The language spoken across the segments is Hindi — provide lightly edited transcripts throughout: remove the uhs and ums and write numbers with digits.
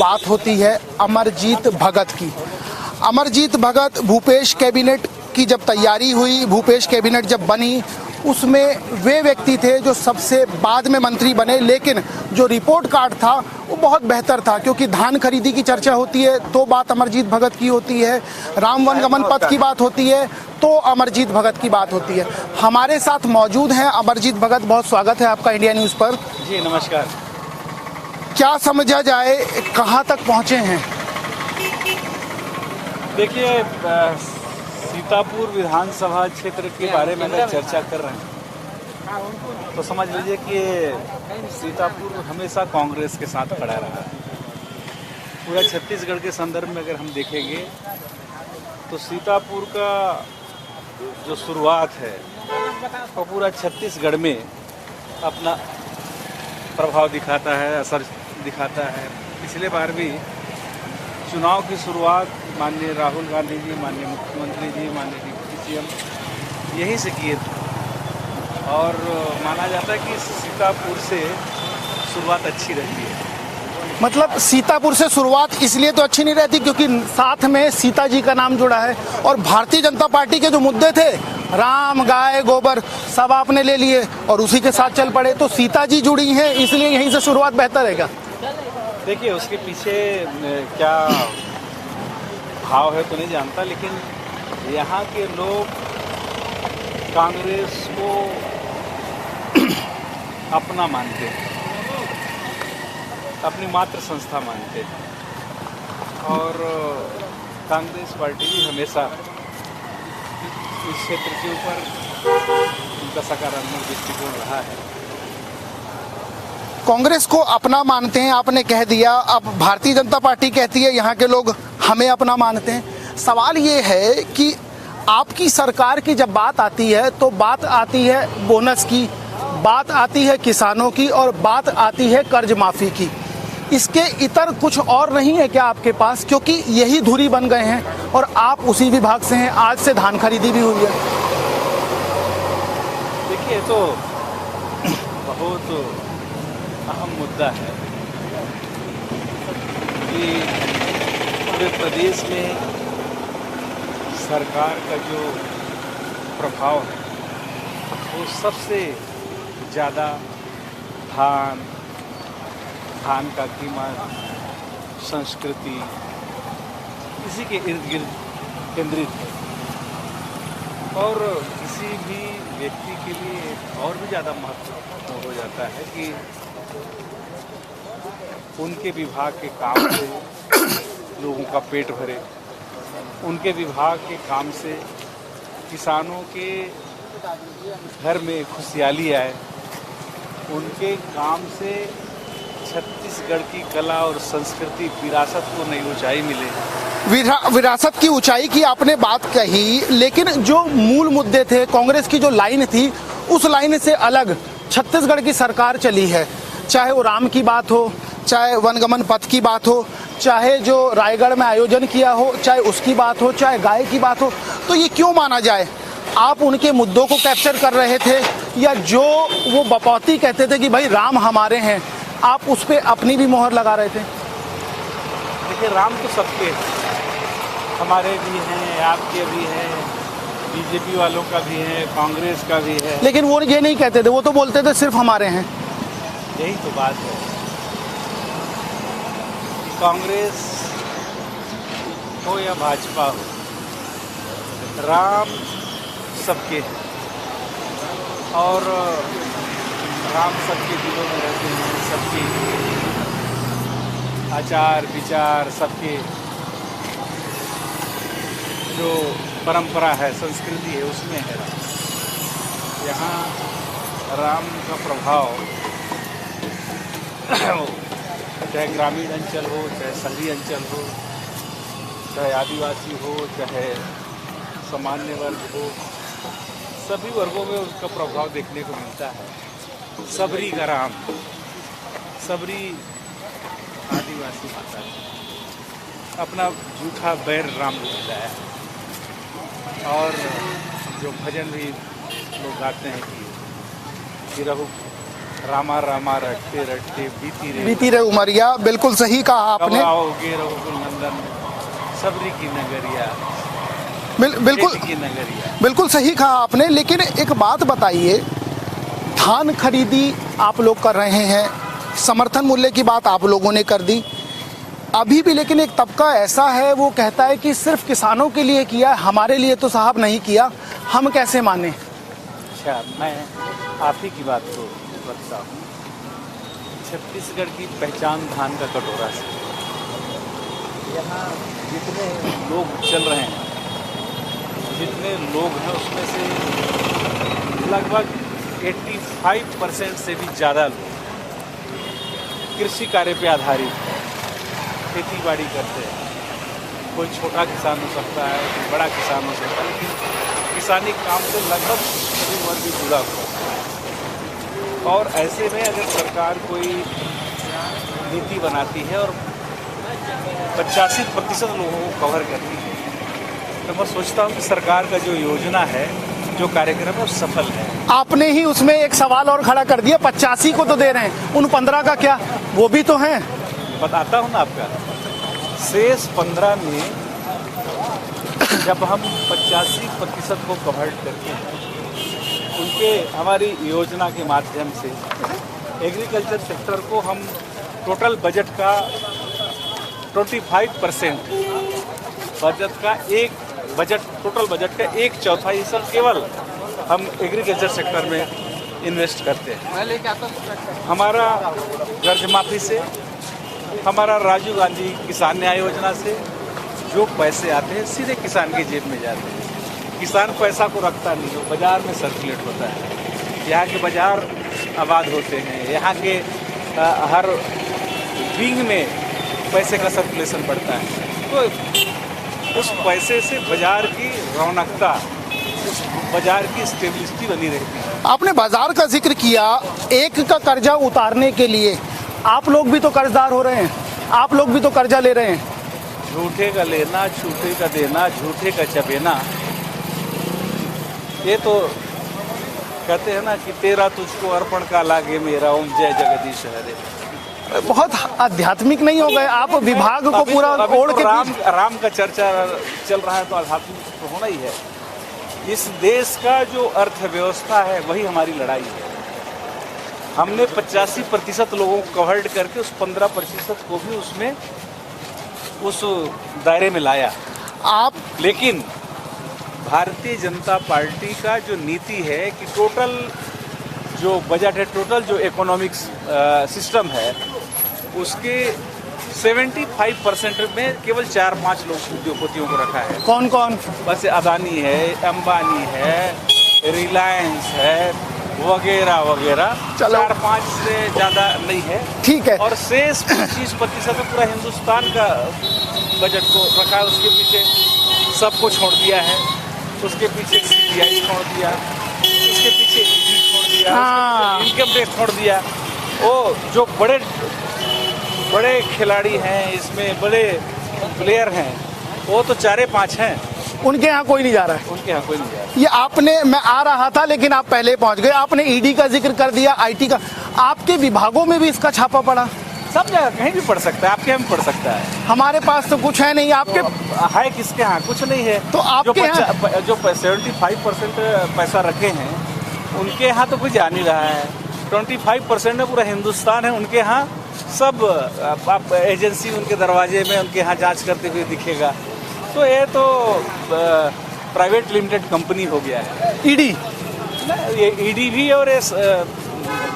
बात होती है अमरजीत भगत की। अमरजीत भगत भूपेश कैबिनेट की जब तैयारी हुई, भूपेश कैबिनेट जब बनी, उसमें वे व्यक्ति थे जो सबसे बाद में मंत्री बने, लेकिन जो रिपोर्ट कार्ड था वो बहुत बेहतर था, क्योंकि धान खरीदी की चर्चा होती है तो बात अमरजीत भगत की होती है, राम वनगमन पथ की बात होती है तो अमरजीत भगत की बात होती है। हमारे साथ मौजूद हैं अमरजीत भगत। बहुत स्वागत है आपका इंडिया न्यूज़ पर। जी नमस्कार। क्या समझा जाए, कहाँ तक पहुँचे हैं? देखिए, सीतापुर विधानसभा क्षेत्र के बारे में अगर चर्चा कर रहे हैं तो समझ लीजिए कि सीतापुर हमेशा कांग्रेस के साथ खड़ा रहा है। पूरा छत्तीसगढ़ के संदर्भ में अगर हम देखेंगे तो सीतापुर का जो शुरुआत है वो पूरा छत्तीसगढ़ में अपना प्रभाव दिखाता है, असर दिखाता है। पिछले बार भी चुनाव की शुरुआत माननीय राहुल गांधी जी, माननीय मुख्यमंत्री जी, माननीय डिप्टी सीएम यहीं से किए थे और माना जाता है कि सीतापुर से शुरुआत अच्छी रहती है। मतलब सीतापुर से शुरुआत इसलिए तो अच्छी नहीं रहती क्योंकि साथ में सीता जी का नाम जुड़ा है, और भारतीय जनता पार्टी के जो मुद्दे थे, राम, गाय, गोबर, सब आपने ले लिए और उसी के साथ चल पड़े, तो सीता जी जुड़ी हैं, इसलिए यहीं से शुरुआत बेहतर है क्या? देखिए, उसके पीछे क्या भाव है तो नहीं जानता, लेकिन यहाँ के लोग कांग्रेस को अपना मानते हैं, अपनी मात्र संस्था मानते हैं और कांग्रेस पार्टी भी हमेशा इस क्षेत्र के ऊपर उनका सकारात्मक दृष्टिकोण रहा है। कांग्रेस को अपना मानते हैं, आपने कह दिया। अब भारतीय जनता पार्टी कहती है यहाँ के लोग हमें अपना मानते हैं। सवाल ये है कि आपकी सरकार की जब बात आती है तो बात आती है बोनस की, बात आती है किसानों की और बात आती है कर्ज माफ़ी की। इसके इतर कुछ और नहीं है क्या आपके पास? क्योंकि यही धुरी बन गए हैं और आप उसी विभाग से हैं। आज से धान खरीदी भी हुई है। देखिए, तो बहुत अहम मुद्दा है कि पूरे प्रदेश में सरकार का जो प्रभाव है वो सबसे ज़्यादा धान का कीमत, संस्कृति, इसी के इर्द गिर्द केंद्रित है और किसी भी व्यक्ति के लिए और भी ज़्यादा महत्वपूर्ण हो जाता है कि उनके विभाग के काम से लोगों का पेट भरे, उनके विभाग के काम से किसानों के घर में खुशहाली आए, उनके काम से छत्तीसगढ़ की कला और संस्कृति विरासत को नई ऊंचाई मिले। विरासत की ऊंचाई की आपने बात कही, लेकिन जो मूल मुद्दे थे, कांग्रेस की जो लाइन थी, उस लाइन से अलग छत्तीसगढ़ की सरकार चली है। चाहे वो राम की बात हो, चाहे वनगमन पथ की बात हो, चाहे जो रायगढ़ में आयोजन किया हो, चाहे उसकी बात हो, चाहे गाय की बात हो, तो ये क्यों माना जाए आप उनके मुद्दों को कैप्चर कर रहे थे, या जो वो बपौती कहते थे कि भाई राम हमारे हैं, आप उस पर अपनी भी मोहर लगा रहे थे? देखिए, राम तो सबके, हमारे भी हैं, आपके भी हैं, बीजेपी वालों का भी है, कांग्रेस का भी है। लेकिन वो ये नहीं कहते थे, वो तो बोलते थे सिर्फ हमारे हैं। यही तो बात है, कांग्रेस हो या भाजपा हो, राम सबके हैं और राम सबके दिलों में रहते हैं। सबके आचार विचार, सबके जो परंपरा है, संस्कृति है, उसमें है राम। यहाँ राम का प्रभाव चाहे ग्रामीण अंचल हो, चाहे शहरी अंचल हो, चाहे आदिवासी हो, चाहे सामान्य वर्ग हो, सभी वर्गों में उसका प्रभाव देखने को मिलता है। सबरी का राम, सबरी आदिवासी माता अपना झूठा बैर राम को मिलाया है और जो भजन भी लोग गाते हैं कि रघु रामा रामा रटते रटते बीती रे उमरिया, बिल्कुल सही कहा कब आपने। आओगे रघुकुल नंदन, सबरी की नगरिया, बिल्कुल बेटी की नगरिया। बिल्कुल सही कहा आपने। लेकिन एक बात बताइए, धान खरीदी आप लोग कर रहे हैं, समर्थन मूल्य की बात आप लोगों ने कर दी, अभी भी लेकिन एक तबका ऐसा है वो कहता है कि सिर्फ किसानों के लिए किया, हमारे लिए तो साहब नहीं किया, हम कैसे माने। अच्छा, मैं आप ही की बात को रखता हूँ। छत्तीसगढ़ की पहचान धान का कटोरा से, यहाँ जितने लोग चल रहे हैं, जितने लोग हैं उसमें से लगभग 85% से भी ज़्यादा लोग कृषि कार्य पे आधारित है, खेती बाड़ी करते हैं। कोई छोटा किसान हो सकता है, कोई बड़ा किसान हो सकता है, लेकिन किसानी काम से लगभग सभी वर्ग जुड़ा हुआ है। और ऐसे में अगर सरकार कोई नीति बनाती है और 85% लोगों को कवर करती है, तो मैं सोचता हूँ कि सरकार का जो योजना है, जो कार्यक्रम है, वो सफल है। आपने ही उसमें एक सवाल और खड़ा कर दिया, 85 को तो दे रहे हैं, उन 15 का क्या, वो भी तो हैं। बताता हूँ ना आपका, शेष 15 में जब हम 85% को कवर करते हैं, उनके हमारी योजना के माध्यम से एग्रीकल्चर सेक्टर को हम टोटल बजट का 25% टोटल बजट का 1/4 हिस्सा केवल हम एग्रीकल्चर सेक्टर में इन्वेस्ट करते हैं। हमारा कर्ज माफी से, हमारा राजीव गांधी किसान न्याय योजना से जो पैसे आते हैं सीधे किसान की जेब में जाते हैं। किसान पैसा को रखता नहीं, वो बाज़ार में सर्कुलेट होता है। यहाँ के बाज़ार आबाद होते हैं, यहाँ के हर विंग में पैसे का सर्कुलेशन बढ़ता है, तो उस पैसे से बाज़ार की रौनकता, उस बाज़ार की स्टेबिलिटी बनी रहती है। आपने बाजार का जिक्र किया, एक का कर्जा उतारने के लिए आप लोग भी तो कर्जदार हो रहे हैं, आप लोग भी तो कर्जा ले रहे हैं। झूठे का लेना, झूठे का देना, झूठे का चबेना, ये तो कहते हैं ना कि तेरा तुझको अर्पण का लागे मेरा, ओम जय जगदीश हरे। बहुत आध्यात्मिक नहीं हो गए आप? विभाग को पूरा अभी ओढ़ तो के राम का चर्चा चल रहा है, तो आध्यात्मिक तो होना ही है। इस देश का जो अर्थव्यवस्था है वही हमारी लड़ाई है। हमने 85% लोगों को कवर्ड करके उस 15% को भी उसमें उस दायरे में लाया। आप लेकिन भारतीय जनता पार्टी का जो नीति है कि टोटल जो बजट है, टोटल जो इकोनॉमिक्स सिस्टम है, उसके 75% में केवल 4-5 लोग उद्योगपतियों को रखा है। कौन कौन? बस अदानी है, अंबानी है, रिलायंस है, वगैरह वगैरह, 4-5 से ज़्यादा नहीं है। ठीक है। और शेष 25% में पूरा हिंदुस्तान का बजट को रखा है। उसके पीछे सबको छोड़ दिया है, उसके पीछे CBI छोड़ दिया, उसके पीछे ED छोड़ दिया, इनकम टैक्स छोड़ दिया। वो जो बड़े खिलाड़ी हैं, इसमें बड़े प्लेयर हैं, वो तो 4-5 हैं, उनके यहाँ कोई नहीं जा रहा है। उनके यहाँ कोई नहीं जा रहा। ये आपने, मैं आ रहा था लेकिन आप पहले पहुंच गए। आपने ED का जिक्र कर दिया, IT का, आपके विभागों में भी इसका छापा पड़ा? सब जगह कहीं भी पड़ सकता है, आपके यहाँ भी पड़ सकता है। हमारे पास तो कुछ है नहीं। आपके तो है किसके यहाँ? कुछ नहीं है। तो आपके यहाँ जो 75% पैसा रखे हैं, उनके यहाँ तो कुछ जा नहीं रहा है। 25% में पूरा हिंदुस्तान है, उनके यहाँ सब आप एजेंसी उनके दरवाजे में उनके यहाँ जांच करते हुए दिखेगा। तो ये तो प्राइवेट लिमिटेड कंपनी हो गया है ED। ये ED भी, और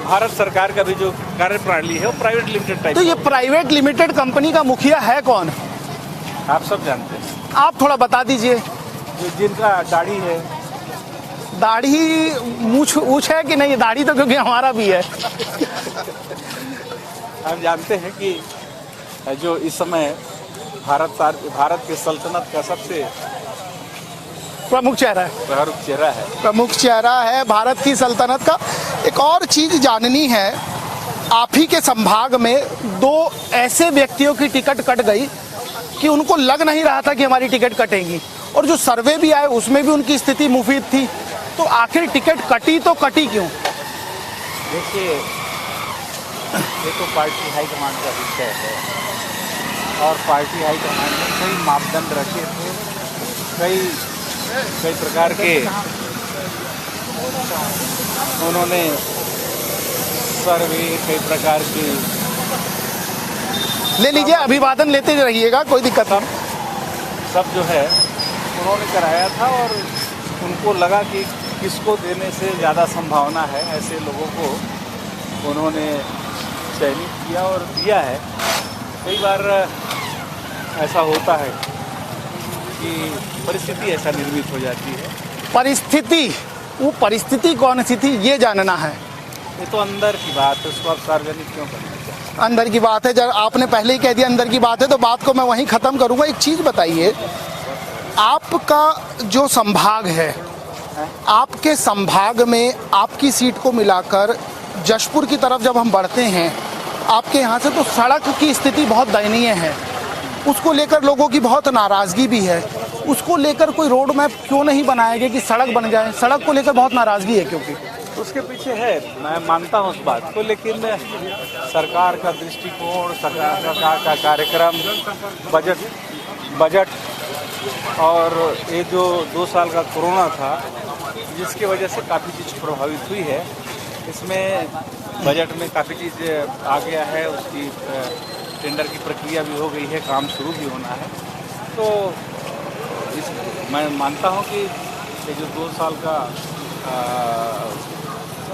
भारत सरकार का भी जो कार्य प्रणाली है वो प्राइवेट लिमिटेड टाइप। तो ये प्राइवेट लिमिटेड कंपनी का मुखिया है कौन? आप सब जानते हैं। आप थोड़ा बता दीजिए। जिनका दाढ़ी है, दाढ़ी मूछ है कि नहीं? दाढ़ी तो क्योंकि हमारा भी है। हम जानते हैं कि जो इस समय भारत के सल्तनत का सबसे प्रमुख चेहरा है। प्रमुख चेहरा है भारत की सल्तनत का। एक और चीज जाननी है, आप ही के संभाग में 2 ऐसे व्यक्तियों की टिकट कट गई कि उनको लग नहीं रहा था कि हमारी टिकट कटेगी, और जो सर्वे भी आए उसमें भी उनकी स्थिति मुफीद थी। तो आखिर टिकट कटी तो कटी क्यों? देखिए, ये तो पार्टी हाईकमांड का विषय है और पार्टी हाईकमांड ने कई मापदंड रखे थे, कई प्रकार के उन्होंने सर्वे, कई प्रकार की ले लीजिए, अभिवादन लेते रहिएगा, कोई दिक्कत नहीं। सब जो है उन्होंने कराया था और उनको लगा कि किसको देने से ज़्यादा संभावना है, ऐसे लोगों को उन्होंने चयनित किया और दिया है। कई बार ऐसा होता है कि परिस्थिति ऐसा निर्मित हो जाती है। परिस्थिति, वो परिस्थिति कौन सी थी ये जानना है। ये तो अंदर की बात है, उसको आप सार्वजनिक क्यों करना चाहते? अंदर की बात है, जब आपने पहले ही कह दिया अंदर की बात है तो बात को मैं वहीं ख़त्म करूंगा। एक चीज़ बताइए, आपका जो संभाग है, आपके संभाग में आपकी सीट को मिलाकर जशपुर की तरफ जब हम बढ़ते हैं आपके यहाँ से, तो सड़क की स्थिति बहुत दयनीय है। उसको लेकर लोगों की बहुत नाराज़गी भी है। उसको लेकर कोई रोड मैप क्यों नहीं बनाया गया कि सड़क बन जाए? सड़क को लेकर बहुत नाराज़गी है क्योंकि उसके पीछे है, मैं मानता हूँ उस बात को, लेकिन सरकार का दृष्टिकोण, सरकार का कार्यक्रम, बजट और ये जो 2 साल का कोरोना था जिसकी वजह से काफ़ी चीज़ प्रभावित हुई है। इसमें बजट में काफ़ी चीज़ आ गया है, उसकी टेंडर की प्रक्रिया भी हो गई है, काम शुरू भी होना है। तो मैं मानता हूँ कि ये जो 2 साल का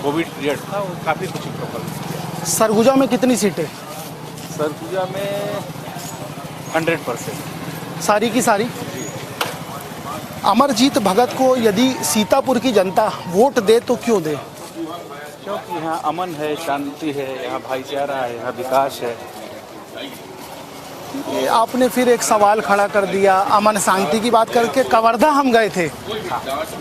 कोविड पीरियड था वो काफ़ी कुछ प्रभावित किया। सरगुजा में कितनी सीटें? सरगुजा में 100% सारी की सारी। अमरजीत भगत को यदि सीतापुर की जनता वोट दे तो क्यों दे? क्योंकि यहाँ अमन है, शांति है, यहाँ भाईचारा है, यहाँ विकास है। ये आपने फिर एक सवाल खड़ा कर दिया। अमन शांति की बात करके कवर्धा हम गए थे,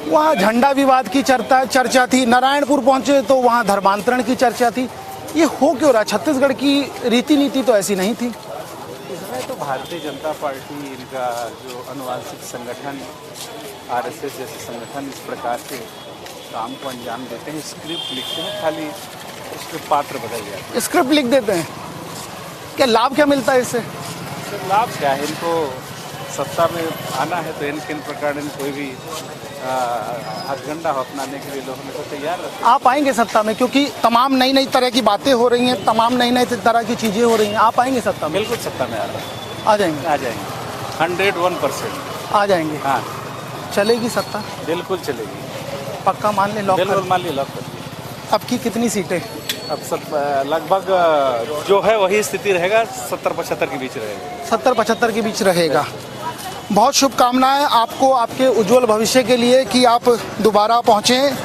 वहाँ झंडा विवाद की चर्चा थी। नारायणपुर पहुँचे तो वहाँ धर्मांतरण की चर्चा थी। ये हो क्यों रहा? छत्तीसगढ़ की रीति नीति तो ऐसी नहीं थी। इसमें तो भारतीय जनता पार्टी, इनका जो अनुवांशिक संगठन आरएसएस जैसे संगठन इस प्रकार के काम को अंजाम देते हैं, स्क्रिप्ट लिखते हैं, खाली उसके पात्र बदल जाते हैं। स्क्रिप्ट लिख देते हैं, क्या लाभ क्या मिलता है इससे? लाभ क्या है? इनको सत्ता में आना है तो इन प्रकार कोई भी हथकंडा अपनाने के लिए लोगों को तैयार रहते हैं। आप आएंगे सत्ता में? क्योंकि तमाम नई तरह की बातें हो रही हैं, तमाम नई तरह की चीज़ें हो रही हैं। आप आएंगे सत्ता में? बिल्कुल सत्ता में आ रहा है। आ जाएंगे? आ जाएंगे, 101% आ जाएंगे। हाँ, चलेगी सत्ता? बिल्कुल चलेगी। पक्का मान ले? लॉक? बिल्कुल मान ली, लॉक कर दिए। अब की कितनी सीटें? अब सब लगभग जो है वही स्थिति रहेगा, 70-75 के बीच रहेगा। 70-75 के बीच रहेगा। बहुत शुभकामनाएं आपको, आपके उज्जवल भविष्य के लिए कि आप दोबारा पहुँचें।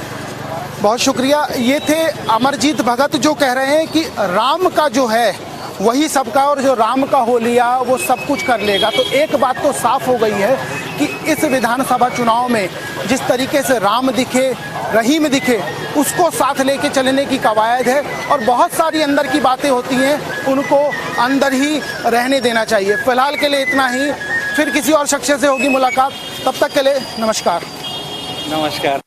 बहुत शुक्रिया। ये थे अमरजीत भगत जो कह रहे हैं कि राम का जो है वही सबका, और जो राम का हो लिया वो सब कुछ कर लेगा। तो एक बात तो साफ हो गई है कि इस विधानसभा चुनाव में जिस तरीके से राम दिखे, रहीम दिखे, उसको साथ लेके चलने की कवायद है। और बहुत सारी अंदर की बातें होती हैं, उनको अंदर ही रहने देना चाहिए। फिलहाल के लिए इतना ही, फिर किसी और शख्स से होगी मुलाकात। तब तक के लिए नमस्कार। नमस्कार।